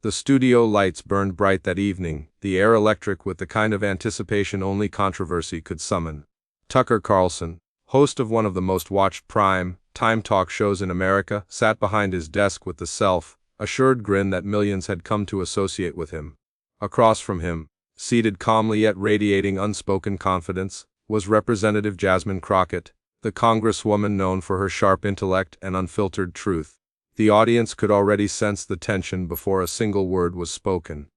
The studio lights burned bright that evening, the air electric with the kind of anticipation only controversy could summon. Tucker Carlson, host of one of the most watched prime-time talk shows in America, sat behind his desk with the self-assured grin that millions had come to associate with him. Across from him, seated calmly yet radiating unspoken confidence, was Representative Jasmine Crockett, the Congresswoman known for her sharp intellect and unfiltered truth. The audience could already sense the tension before a single word was spoken.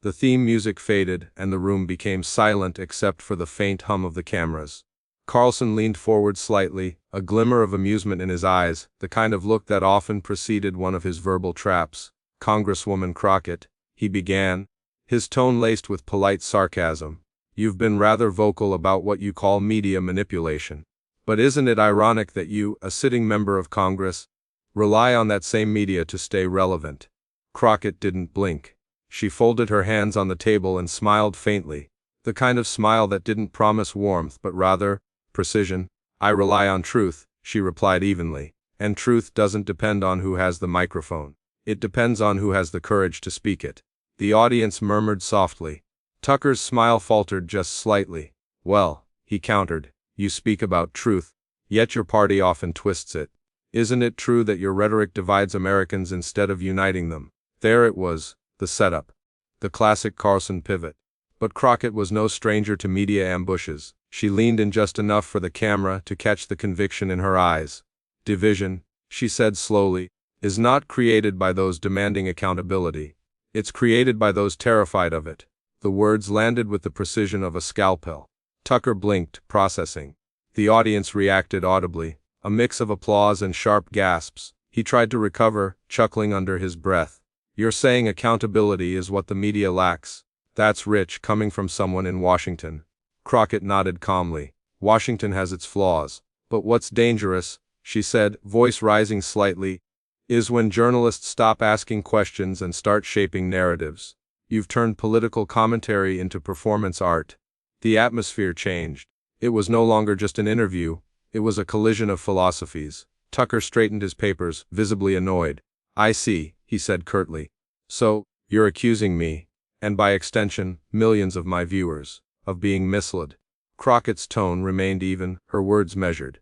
The theme music faded, and the room became silent except for the faint hum of the cameras. Carlson leaned forward slightly, a glimmer of amusement in his eyes, the kind of look that often preceded one of his verbal traps. "Congresswoman Crockett," he began, his tone laced with polite sarcasm, "you've been rather vocal about what you call media manipulation. But isn't it ironic that you, a sitting member of Congress, rely on that same media to stay relevant?" Crockett didn't blink. She folded her hands on the table and smiled faintly, the kind of smile that didn't promise warmth but rather precision. "I rely on truth," she replied evenly, "and truth doesn't depend on who has the microphone. It depends on who has the courage to speak it." The audience murmured softly. Tucker's smile faltered just slightly. "Well," he countered, "you speak about truth, yet your party often twists it. Isn't it true that your rhetoric divides Americans instead of uniting them?" There it was, the setup. The classic Carlson pivot. But Crockett was no stranger to media ambushes. She leaned in just enough for the camera to catch the conviction in her eyes. "Division," she said slowly, "is not created by those demanding accountability. It's created by those terrified of it." The words landed with the precision of a scalpel. Tucker blinked, processing. The audience reacted audibly, a mix of applause and sharp gasps. He tried to recover, chuckling under his breath. "You're saying accountability is what the media lacks. That's rich coming from someone in Washington." Crockett nodded calmly. "Washington has its flaws. But what's dangerous," she said, voice rising slightly, "is when journalists stop asking questions and start shaping narratives. You've turned political commentary into performance art." The atmosphere changed. It was no longer just an interview, it was a collision of philosophies. Tucker straightened his papers, visibly annoyed. "I see," he said curtly. "So, you're accusing me, and by extension, millions of my viewers, of being misled." Crockett's tone remained even, her words measured.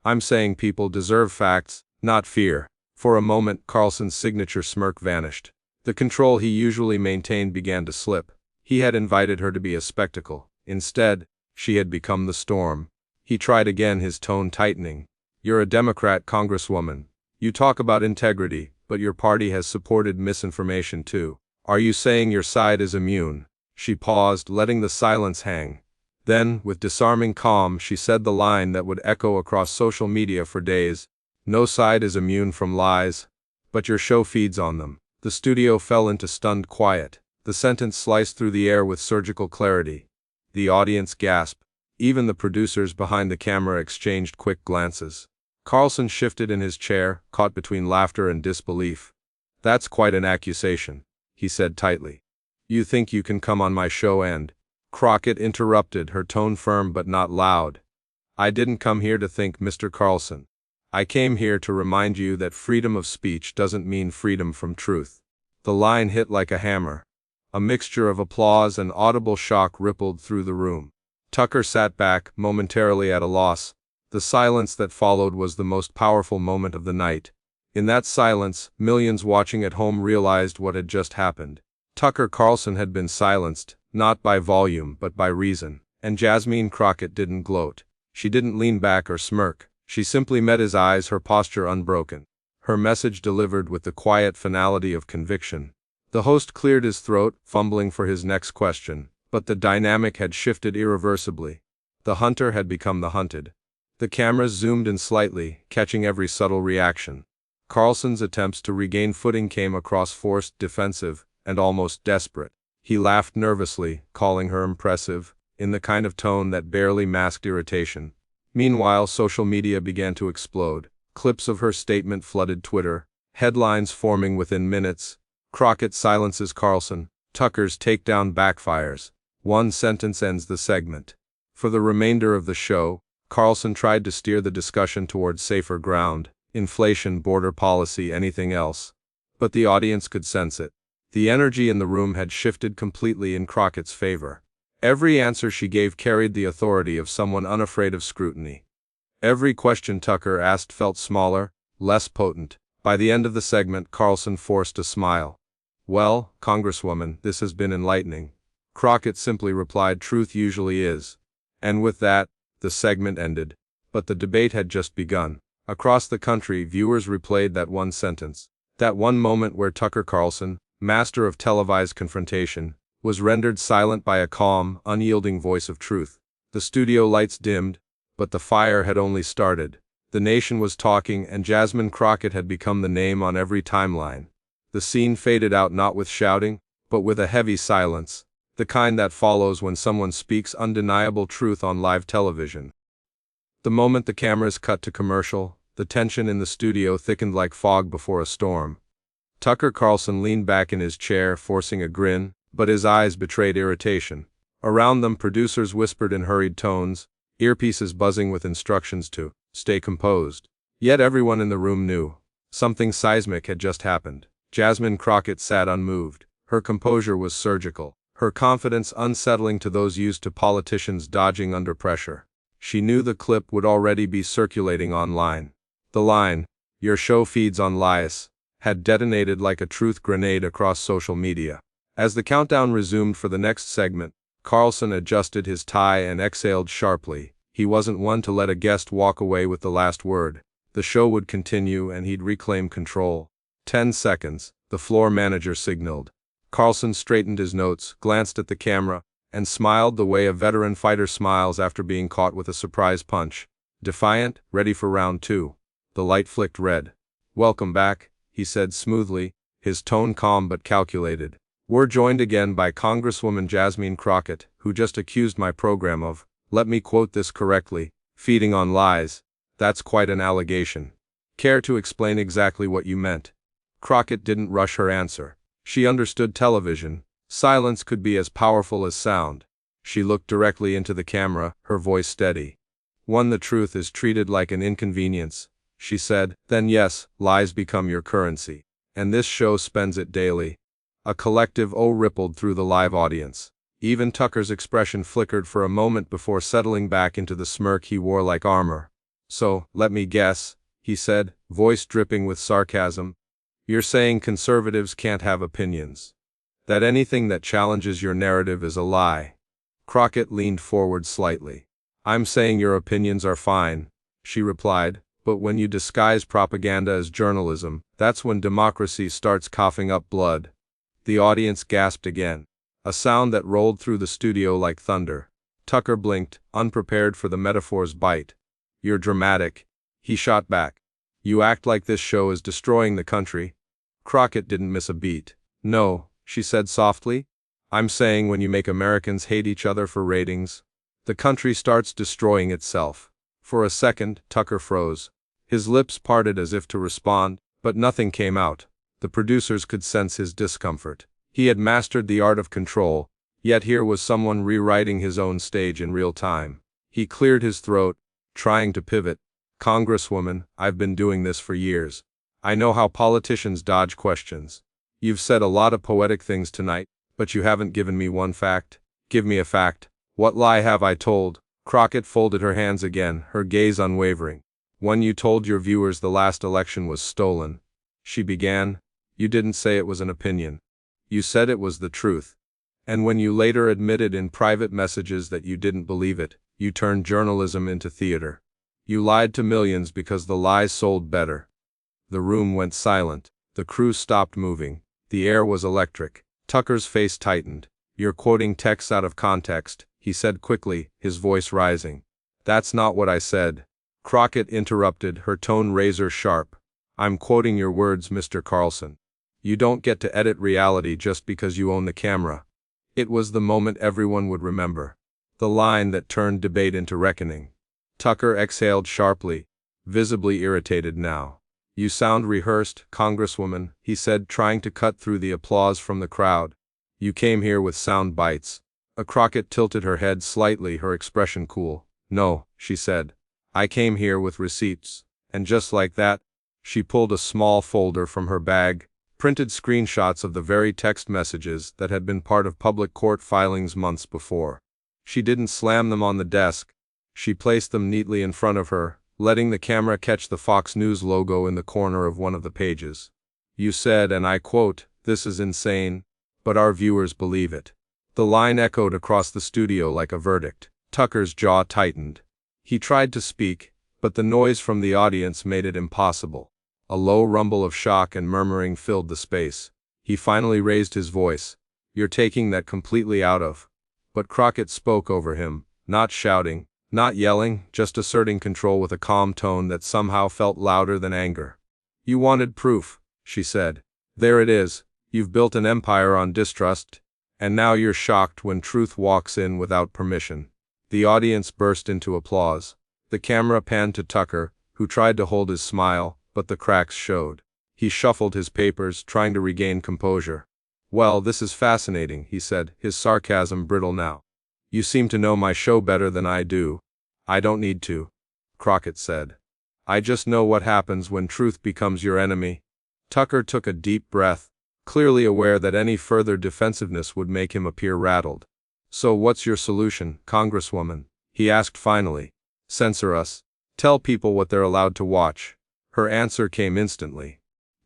"I'm saying people deserve facts, not fear." For a moment, Carlson's signature smirk vanished. The control he usually maintained began to slip. He had invited her to be a spectacle. Instead, she had become the storm. He tried again, his tone tightening. "You're a Democrat, Congresswoman. You talk about integrity, but your party has supported misinformation too. Are you saying your side is immune?" She paused, letting the silence hang. Then, with disarming calm, she said the line that would echo across social media for days. "No side is immune from lies. But your show feeds on them." The studio fell into stunned quiet. The sentence sliced through the air with surgical clarity. The audience gasped. Even the producers behind the camera exchanged quick glances. Carlson shifted in his chair, caught between laughter and disbelief. "That's quite an accusation," he said tightly. "You think you can come on my show and—" Crockett interrupted, her tone firm but not loud. "I didn't come here to think, Mr. Carlson. I came here to remind you that freedom of speech doesn't mean freedom from truth." The line hit like a hammer. A mixture of applause and audible shock rippled through the room. Tucker sat back, momentarily at a loss. The silence that followed was the most powerful moment of the night. In that silence, millions watching at home realized what had just happened. Tucker Carlson had been silenced, not by volume but by reason. And Jasmine Crockett didn't gloat. She didn't lean back or smirk. She simply met his eyes, her posture unbroken. Her message delivered with the quiet finality of conviction. The host cleared his throat, fumbling for his next question, but the dynamic had shifted irreversibly. The hunter had become the hunted. The cameras zoomed in slightly, catching every subtle reaction. Carlson's attempts to regain footing came across forced, defensive, and almost desperate. He laughed nervously, calling her impressive, in the kind of tone that barely masked irritation. Meanwhile, social media began to explode. Clips of her statement flooded Twitter, headlines forming within minutes. "Crockett silences Carlson. Tucker's takedown backfires. One sentence ends the segment." For the remainder of the show, Carlson tried to steer the discussion toward safer ground, inflation, border policy, anything else. But the audience could sense it. The energy in the room had shifted completely in Crockett's favor. Every answer she gave carried the authority of someone unafraid of scrutiny. Every question Tucker asked felt smaller, less potent. By the end of the segment, Carlson forced a smile. "Well, Congresswoman, this has been enlightening." Crockett simply replied, "Truth usually is." And with that, the segment ended. But the debate had just begun. Across the country, viewers replayed that one sentence. That one moment where Tucker Carlson, master of televised confrontation, was rendered silent by a calm, unyielding voice of truth. The studio lights dimmed, but the fire had only started. The nation was talking, and Jasmine Crockett had become the name on every timeline. The scene faded out not with shouting, but with a heavy silence, the kind that follows when someone speaks undeniable truth on live television. The moment the cameras cut to commercial, the tension in the studio thickened like fog before a storm. Tucker Carlson leaned back in his chair, forcing a grin, but his eyes betrayed irritation. Around them, producers whispered in hurried tones, earpieces buzzing with instructions to stay composed. Yet everyone in the room knew something seismic had just happened. Jasmine Crockett sat unmoved. Her composure was surgical, her confidence unsettling to those used to politicians dodging under pressure. She knew the clip would already be circulating online. The line, "Your show feeds on lies," had detonated like a truth grenade across social media. As the countdown resumed for the next segment, Carlson adjusted his tie and exhaled sharply. He wasn't one to let a guest walk away with the last word. The show would continue and he'd reclaim control. 10 seconds, the floor manager signaled. Carlson straightened his notes, glanced at the camera, and smiled the way a veteran fighter smiles after being caught with a surprise punch. Defiant, ready for round 2. The light flicked red. "Welcome back," he said smoothly, his tone calm but calculated. "We're joined again by Congresswoman Jasmine Crockett, who just accused my program of, let me quote this correctly, feeding on lies. That's quite an allegation. Care to explain exactly what you meant?" Crockett didn't rush her answer. She understood television. Silence could be as powerful as sound. She looked directly into the camera, her voice steady. "When the truth is treated like an inconvenience," she said, "then yes, lies become your currency. And this show spends it daily." A collective "oh" rippled through the live audience. Even Tucker's expression flickered for a moment before settling back into the smirk he wore like armor. "So, let me guess," he said, voice dripping with sarcasm. "You're saying conservatives can't have opinions? That anything that challenges your narrative is a lie?" Crockett leaned forward slightly. "I'm saying your opinions are fine," she replied, "but when you disguise propaganda as journalism, that's when democracy starts coughing up blood." The audience gasped again, a sound that rolled through the studio like thunder. Tucker blinked, unprepared for the metaphor's bite. "You're dramatic," he shot back. "You act like this show is destroying the country." Crockett didn't miss a beat. "No," she said softly. "I'm saying when you make Americans hate each other for ratings, the country starts destroying itself." For a second, Tucker froze. His lips parted as if to respond, but nothing came out. The producers could sense his discomfort. He had mastered the art of control, yet here was someone rewriting his own stage in real time. He cleared his throat, trying to pivot. "Congresswoman, I've been doing this for years. I know how politicians dodge questions. You've said a lot of poetic things tonight, but you haven't given me one fact. Give me a fact. What lie have I told?" Crockett folded her hands again, her gaze unwavering. "When you told your viewers the last election was stolen," she began, "you didn't say it was an opinion. You said it was the truth. And when you later admitted in private messages that you didn't believe it, you turned journalism into theater. You lied to millions because the lies sold better." The room went silent. The crew stopped moving. The air was electric. Tucker's face tightened. "You're quoting texts out of context," he said quickly, his voice rising. "That's not what I said." Crockett interrupted, her tone razor sharp. "I'm quoting your words, Mr. Carlson. You don't get to edit reality just because you own the camera." It was the moment everyone would remember. The line that turned debate into reckoning. Tucker exhaled sharply, visibly irritated now. "You sound rehearsed, Congresswoman," he said, trying to cut through the applause from the crowd. "You came here with sound bites." Crockett tilted her head slightly, her expression cool. "No," she said. "I came here with receipts." And just like that, she pulled a small folder from her bag, printed screenshots of the very text messages that had been part of public court filings months before. She didn't slam them on the desk. She placed them neatly in front of her, letting the camera catch the Fox News logo in the corner of one of the pages. "You said, and I quote, 'This is insane, but our viewers believe it.'" The line echoed across the studio like a verdict. Tucker's jaw tightened. He tried to speak, but the noise from the audience made it impossible. A low rumble of shock and murmuring filled the space. He finally raised his voice. "You're taking that completely out of." But Crockett spoke over him, not shouting, not yelling, just asserting control with a calm tone that somehow felt louder than anger. "You wanted proof," she said. "There it is. You've built an empire on distrust, and now you're shocked when truth walks in without permission." The audience burst into applause. The camera panned to Tucker, who tried to hold his smile, but the cracks showed. He shuffled his papers, trying to regain composure. "Well, this is fascinating," he said, his sarcasm brittle now. "You seem to know my show better than I do." "I don't need to," Crockett said. "I just know what happens when truth becomes your enemy." Tucker took a deep breath, clearly aware that any further defensiveness would make him appear rattled. "So what's your solution, Congresswoman?" he asked finally. "Censor us? Tell people what they're allowed to watch?" Her answer came instantly.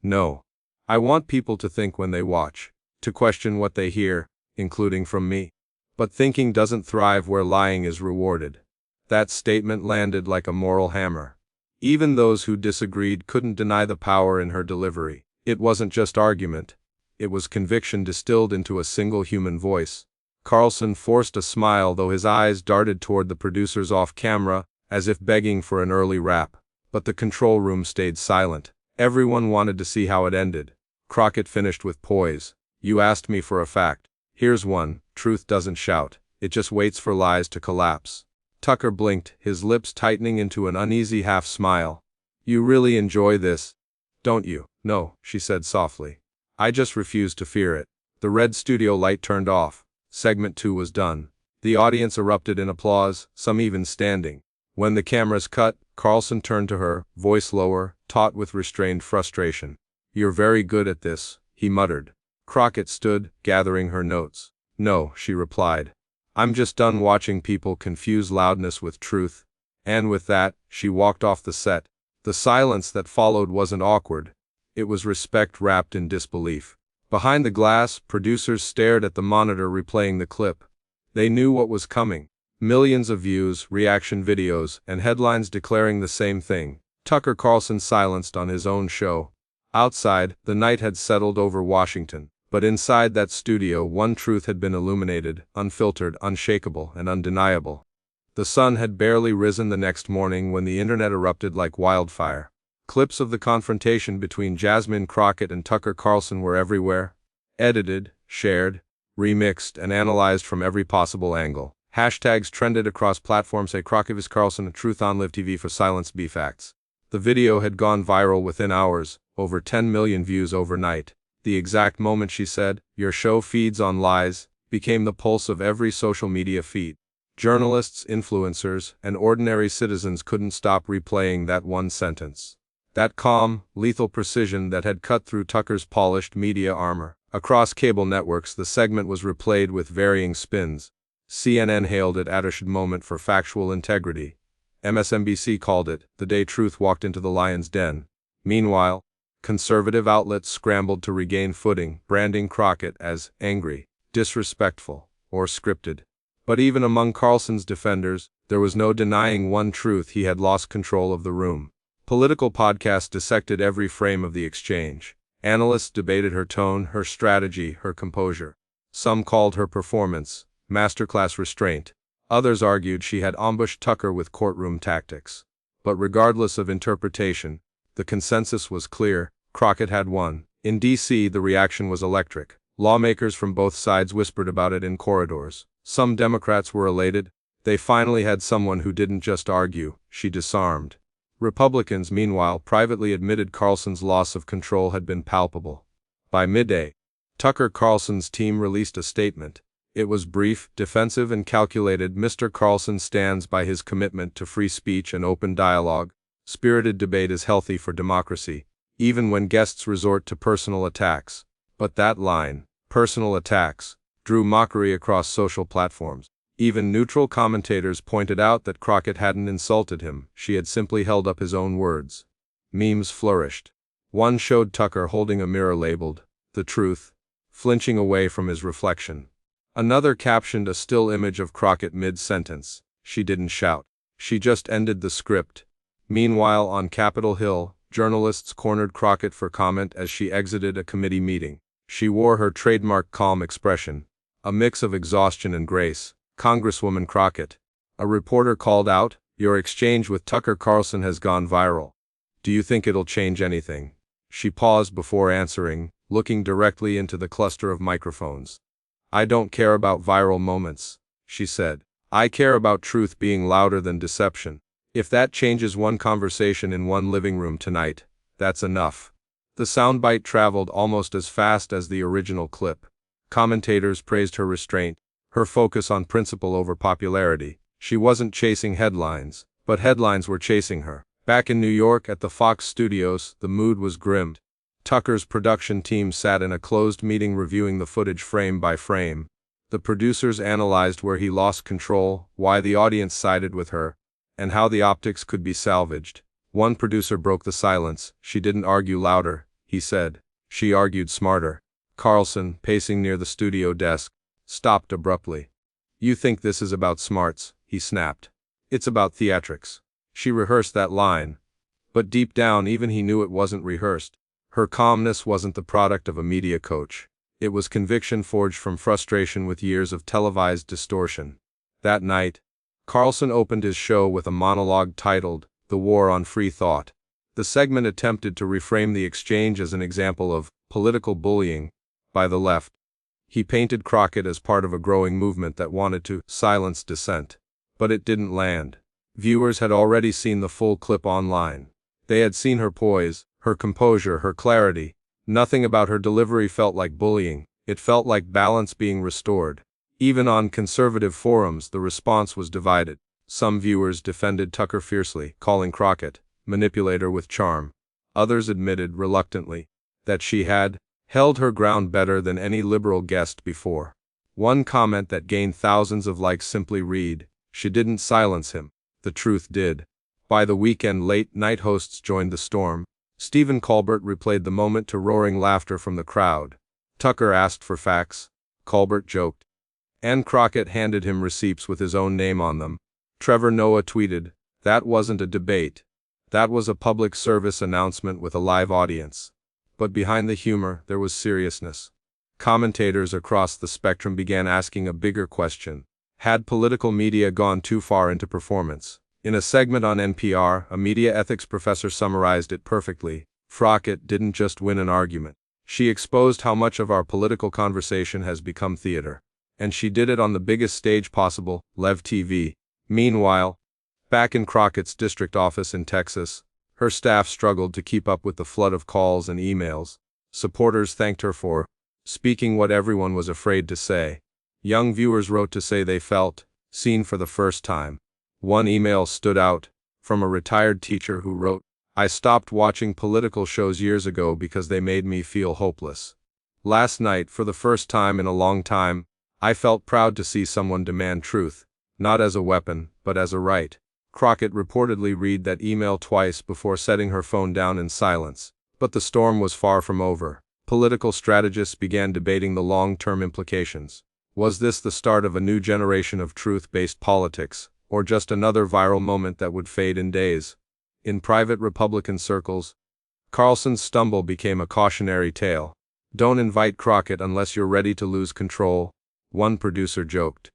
"No. I want people to think when they watch, to question what they hear, including from me. But thinking doesn't thrive where lying is rewarded." That statement landed like a moral hammer. Even those who disagreed couldn't deny the power in her delivery. It wasn't just argument. It was conviction distilled into a single human voice. Carlson forced a smile, though his eyes darted toward the producers off camera, as if begging for an early wrap. But the control room stayed silent. Everyone wanted to see how it ended. Crockett finished with poise. "You asked me for a fact. Here's one. Truth doesn't shout. It just waits for lies to collapse." Tucker blinked, his lips tightening into an uneasy half-smile. "You really enjoy this, don't you?" "No," she said softly. "I just refuse to fear it." The red studio light turned off. Segment 2 was done. The audience erupted in applause, some even standing. When the cameras cut, Carlson turned to her, voice lower, taut with restrained frustration. "You're very good at this," he muttered. Crockett stood, gathering her notes. "No," she replied. "I'm just done watching people confuse loudness with truth." And with that, she walked off the set. The silence that followed wasn't awkward. It was respect wrapped in disbelief. Behind the glass, producers stared at the monitor replaying the clip. They knew what was coming. Millions of views, reaction videos, and headlines declaring the same thing. Tucker Carlson silenced on his own show. Outside, the night had settled over Washington. But inside that studio, one truth had been illuminated, unfiltered, unshakable, and undeniable. The sun had barely risen the next morning when the internet erupted like wildfire. Clips of the confrontation between Jasmine Crockett and Tucker Carlson were everywhere. Edited, shared, remixed, and analyzed from every possible angle. Hashtags trended across platforms. Say Crockett vs. Carlson, truth on Live TV for silence B facts. The video had gone viral within hours, over 10 million views overnight. The exact moment she said, "Your show feeds on lies," became the pulse of every social media feed. Journalists, influencers, and ordinary citizens couldn't stop replaying that one sentence. That calm, lethal precision that had cut through Tucker's polished media armor. Across cable networks, the segment was replayed with varying spins. CNN hailed it a moment for factual integrity. MSNBC called it the day truth walked into the lion's den. Meanwhile, conservative outlets scrambled to regain footing, branding Crockett as angry, disrespectful, or scripted. But even among Carlson's defenders, there was no denying one truth: he had lost control of the room. Political podcasts dissected every frame of the exchange. Analysts debated her tone, her strategy, her composure. Some called her performance masterclass restraint. Others argued she had ambushed Tucker with courtroom tactics. But regardless of interpretation, the consensus was clear: Crockett had won. In D.C., the reaction was electric. Lawmakers from both sides whispered about it in corridors. Some Democrats were elated. They finally had someone who didn't just argue, she disarmed. Republicans, meanwhile, privately admitted Carlson's loss of control had been palpable. By midday, Tucker Carlson's team released a statement. It was brief, defensive, and calculated. "Mr. Carlson stands by his commitment to free speech and open dialogue. Spirited debate is healthy for democracy. even when guests resort to personal attacks. But that line, personal attacks, drew mockery across social platforms. Even neutral commentators pointed out that Crockett hadn't insulted him, she had simply held up his own words. Memes flourished. One showed Tucker holding a mirror labeled, "The Truth," flinching away from his reflection. Another captioned a still image of Crockett mid-sentence. She didn't shout. She just ended the script. Meanwhile, on Capitol Hill, journalists cornered Crockett for comment as she exited a committee meeting. She wore her trademark calm expression, a mix of exhaustion and grace. "Congresswoman Crockett," a reporter called out, "your exchange with Tucker Carlson has gone viral. Do you think it'll change anything?" She paused before answering, looking directly into the cluster of microphones. "I don't care about viral moments," she said. "I care about truth being louder than deception. If that changes one conversation in one living room tonight, that's enough." The soundbite traveled almost as fast as the original clip. Commentators praised her restraint, her focus on principle over popularity. She wasn't chasing headlines, but headlines were chasing her. Back in New York at the Fox studios, the mood was grim. Tucker's production team sat in a closed meeting reviewing the footage frame by frame. The producers analyzed where he lost control, why the audience sided with her, and how the optics could be salvaged. One producer broke the silence. "She didn't argue louder," he said. "She argued smarter." Carlson, pacing near the studio desk, stopped abruptly. "You think this is about smarts," he snapped. "It's about theatrics." She rehearsed that line, but deep down even he knew it wasn't rehearsed. Her calmness wasn't the product of a media coach. It was conviction forged from frustration with years of televised distortion. That night, Carlson opened his show with a monologue titled, "The War on Free Thought." The segment attempted to reframe the exchange as an example of political bullying by the left. He painted Crockett as part of a growing movement that wanted to silence dissent. But it didn't land. Viewers had already seen the full clip online. They had seen her poise, her composure, her clarity. Nothing about her delivery felt like bullying. It felt like balance being restored. Even on conservative forums, the response was divided. Some viewers defended Tucker fiercely, calling Crockett manipulator with charm. Others admitted, reluctantly, that she had held her ground better than any liberal guest before. One comment that gained thousands of likes simply read, "She didn't silence him. The truth did." By the weekend, late-night hosts joined the storm. Stephen Colbert replayed the moment to roaring laughter from the crowd. Tucker asked for facts. Colbert joked. And Crockett handed him receipts with his own name on them. Trevor Noah tweeted, "That wasn't a debate. That was a public service announcement with a live audience." But behind the humor, there was seriousness. Commentators across the spectrum began asking a bigger question. Had political media gone too far into performance? In a segment on NPR, a media ethics professor summarized it perfectly. Crockett didn't just win an argument. She exposed how much of our political conversation has become theater. And she did it on the biggest stage possible, Lev TV. Meanwhile, back in Crockett's district office in Texas, her staff struggled to keep up with the flood of calls and emails. Supporters thanked her for speaking what everyone was afraid to say. Young viewers wrote to say they felt seen for the first time. One email stood out, from a retired teacher who wrote, "I stopped watching political shows years ago because they made me feel hopeless. Last night, for the first time in a long time, I felt proud to see someone demand truth, not as a weapon, but as a right." Crockett reportedly read that email twice before setting her phone down in silence. But the storm was far from over. Political strategists began debating the long-term implications. Was this the start of a new generation of truth-based politics, or just another viral moment that would fade in days? In private Republican circles, Carlson's stumble became a cautionary tale. "Don't invite Crockett unless you're ready to lose control," one producer joked.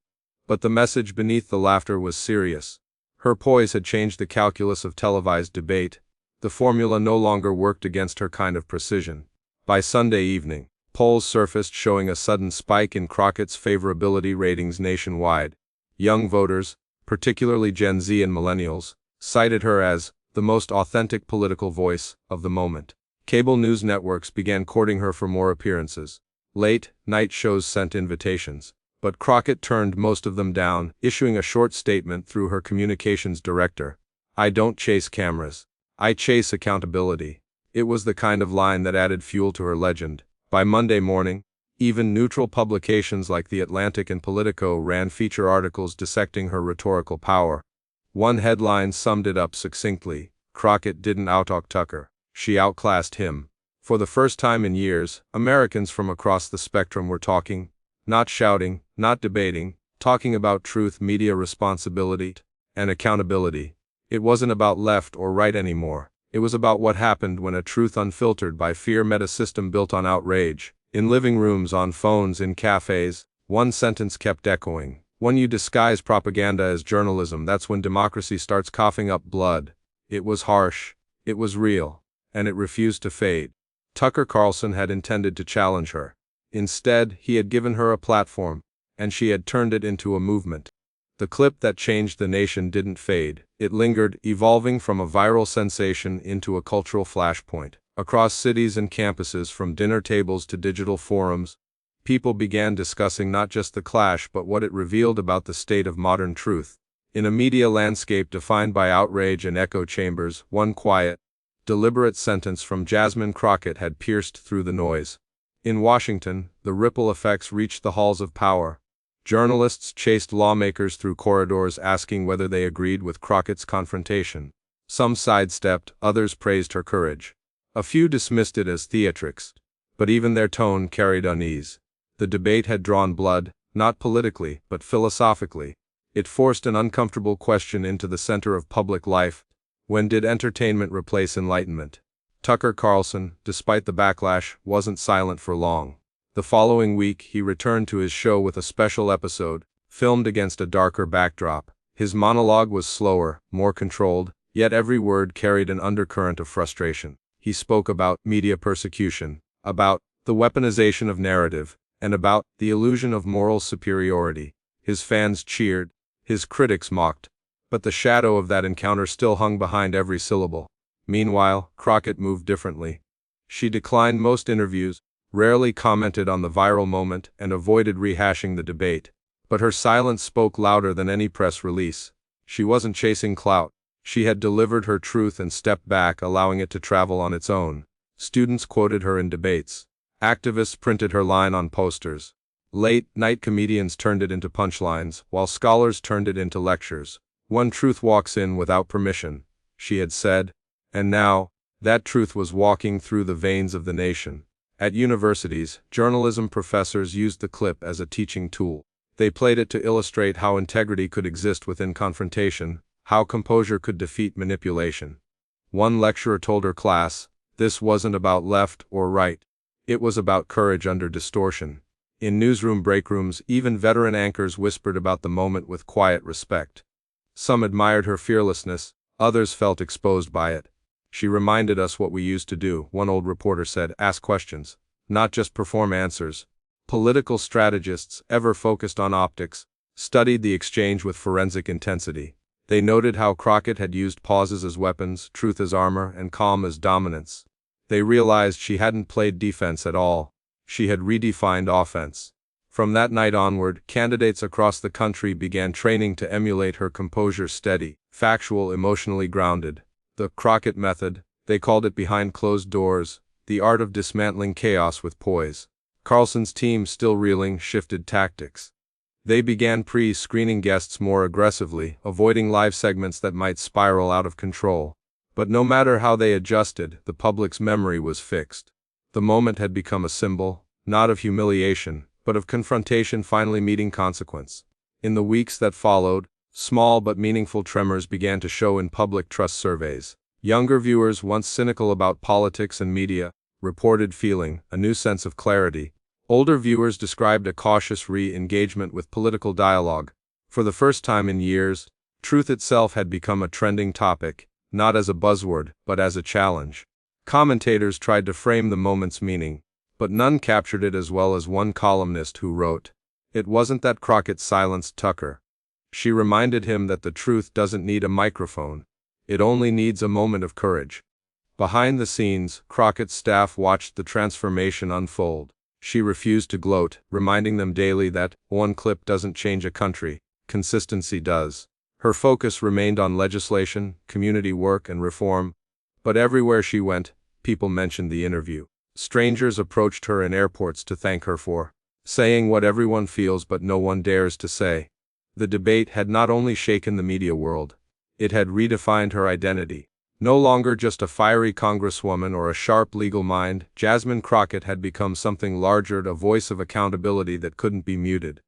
But the message beneath the laughter was serious. Her poise had changed the calculus of televised debate. The formula no longer worked against her kind of precision. By Sunday evening, polls surfaced showing a sudden spike in Crockett's favorability ratings nationwide. Young voters, particularly Gen Z and millennials, cited her as the most authentic political voice of the moment. Cable news networks began courting her for more appearances. Late-night shows sent invitations, but Crockett turned most of them down, issuing a short statement through her communications director. "I don't chase cameras. I chase accountability." It was the kind of line that added fuel to her legend. By Monday morning, even neutral publications like The Atlantic and Politico ran feature articles dissecting her rhetorical power. One headline summed it up succinctly: Crockett didn't outtalk Tucker, she outclassed him. For the first time in years, Americans from across the spectrum were talking, not shouting, not debating, talking about truth, media responsibility, and accountability. It wasn't about left or right anymore. It was about what happened when a truth unfiltered by fear met a system built on outrage. In living rooms, on phones, in cafes, one sentence kept echoing: when you disguise propaganda as journalism, that's when democracy starts coughing up blood. It was harsh, it was real, and it refused to fade. Tucker Carlson had intended to challenge her. Instead, he had given her a platform, and she had turned it into a movement. The clip that changed the nation didn't fade. It lingered, evolving from a viral sensation into a cultural flashpoint. Across cities and campuses, from dinner tables to digital forums, people began discussing not just the clash but what it revealed about the state of modern truth. In a media landscape defined by outrage and echo chambers, one quiet, deliberate sentence from Jasmine Crockett had pierced through the noise. In Washington, the ripple effects reached the halls of power. Journalists chased lawmakers through corridors asking whether they agreed with Crockett's confrontation. Some sidestepped, others praised her courage. A few dismissed it as theatrics, but even their tone carried unease. The debate had drawn blood, not politically, but philosophically. It forced an uncomfortable question into the center of public life: when did entertainment replace enlightenment? Tucker Carlson, despite the backlash, wasn't silent for long. The following week, he returned to his show with a special episode, filmed against a darker backdrop. His monologue was slower, more controlled, yet every word carried an undercurrent of frustration. He spoke about media persecution, about the weaponization of narrative, and about the illusion of moral superiority. His fans cheered, his critics mocked, but the shadow of that encounter still hung behind every syllable. Meanwhile, Crockett moved differently. She declined most interviews, rarely commented on the viral moment, and avoided rehashing the debate. But her silence spoke louder than any press release. She wasn't chasing clout. She had delivered her truth and stepped back, allowing it to travel on its own. Students quoted her in debates. Activists printed her line on posters. Late-night comedians turned it into punchlines, while scholars turned it into lectures. One truth walks in without permission, she had said, and now, that truth was walking through the veins of the nation. At universities, journalism professors used the clip as a teaching tool. They played it to illustrate how integrity could exist within confrontation, how composure could defeat manipulation. One lecturer told her class, this wasn't about left or right. It was about courage under distortion. In newsroom breakrooms, even veteran anchors whispered about the moment with quiet respect. Some admired her fearlessness, others felt exposed by it. She reminded us what we used to do, one old reporter said: ask questions, not just perform answers. Political strategists, ever focused on optics, studied the exchange with forensic intensity. They noted how Crockett had used pauses as weapons, truth as armor, and calm as dominance. They realized she hadn't played defense at all. She had redefined offense. From that night onward, candidates across the country began training to emulate her composure: steady, factual, emotionally grounded. The Crockett method, they called it, behind closed doors, the art of dismantling chaos with poise. Carlson's team, still reeling, shifted tactics. They began pre-screening guests more aggressively, avoiding live segments that might spiral out of control. But no matter how they adjusted, the public's memory was fixed. The moment had become a symbol, not of humiliation, but of confrontation finally meeting consequence. In the weeks that followed, small but meaningful tremors began to show in public trust surveys. Younger viewers, once cynical about politics and media, reported feeling a new sense of clarity. Older viewers described a cautious re-engagement with political dialogue. For the first time in years, truth itself had become a trending topic, not as a buzzword, but as a challenge. Commentators tried to frame the moment's meaning, but none captured it as well as one columnist who wrote, "It wasn't that Crockett silenced Tucker. She reminded him that the truth doesn't need a microphone. It only needs a moment of courage." Behind the scenes, Crockett's staff watched the transformation unfold. She refused to gloat, reminding them daily that one clip doesn't change a country, consistency does. Her focus remained on legislation, community work, and reform. But everywhere she went, people mentioned the interview. Strangers approached her in airports to thank her for saying what everyone feels but no one dares to say. The debate had not only shaken the media world, it had redefined her identity. No longer just a fiery congresswoman or a sharp legal mind, Jasmine Crockett had become something larger, a voice of accountability that couldn't be muted.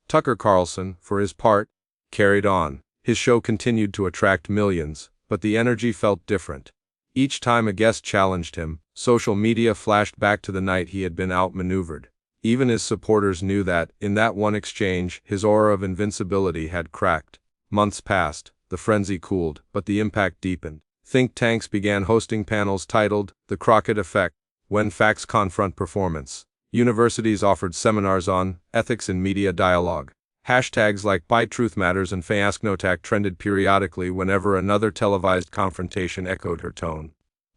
Tucker Carlson, for his part, carried on. His show continued to attract millions, but the energy felt different. Each time a guest challenged him, social media flashed back to the night he had been outmaneuvered. Even his supporters knew that, in that one exchange, his aura of invincibility had cracked. Months passed, the frenzy cooled, but the impact deepened. Think tanks began hosting panels titled, "The Crockett Effect: When Facts Confront Performance." Universities offered seminars on ethics in media dialogue. Hashtags like #ByTruthMatters and #FAskNoTac trended periodically whenever another televised confrontation echoed her tone.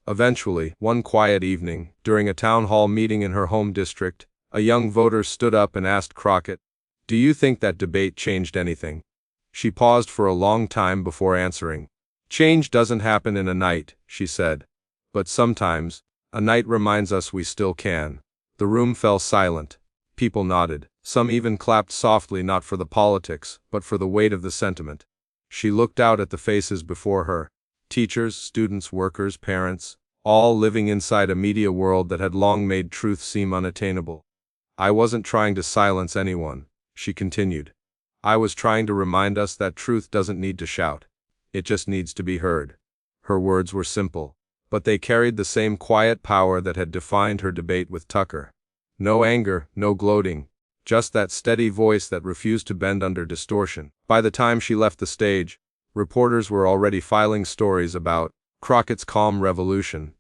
Eventually, one quiet evening, during a town hall meeting in her home district, a young voter stood up and asked Crockett, "Do you think that debate changed anything?" She paused for a long time before answering. "Change doesn't happen in a night," she said. "But sometimes, a night reminds us we still can." The room fell silent. People nodded. Some even clapped softly, not for the politics, but for the weight of the sentiment. She looked out at the faces before her. Teachers, students, workers, parents, all living inside a media world that had long made truth seem unattainable. "I wasn't trying to silence anyone," she continued. "I was trying to remind us that truth doesn't need to shout. It just needs to be heard." Her words were simple, but they carried the same quiet power that had defined her debate with Tucker. No anger, no gloating, just that steady voice that refused to bend under distortion. By the time she left the stage, reporters were already filing stories about Crockett's calm revolution.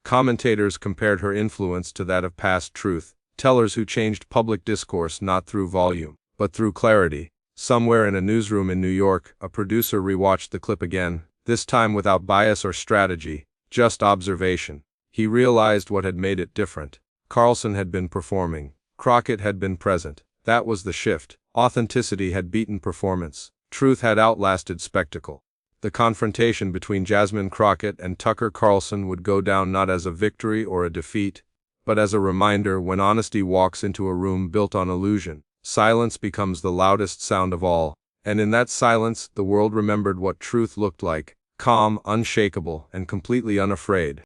Commentators compared her influence to that of past truth tellers who changed public discourse not through volume, but through clarity. Somewhere in a newsroom in New York, a producer rewatched the clip again, this time without bias or strategy, just observation. He realized what had made it different. Carlson had been performing. Crockett had been present. That was the shift. Authenticity had beaten performance. Truth had outlasted spectacle. The confrontation between Jasmine Crockett and Tucker Carlson would go down not as a victory or a defeat, but as a reminder: when honesty walks into a room built on illusion, silence becomes the loudest sound of all. And in that silence, the world remembered what truth looked like: calm, unshakable, and completely unafraid.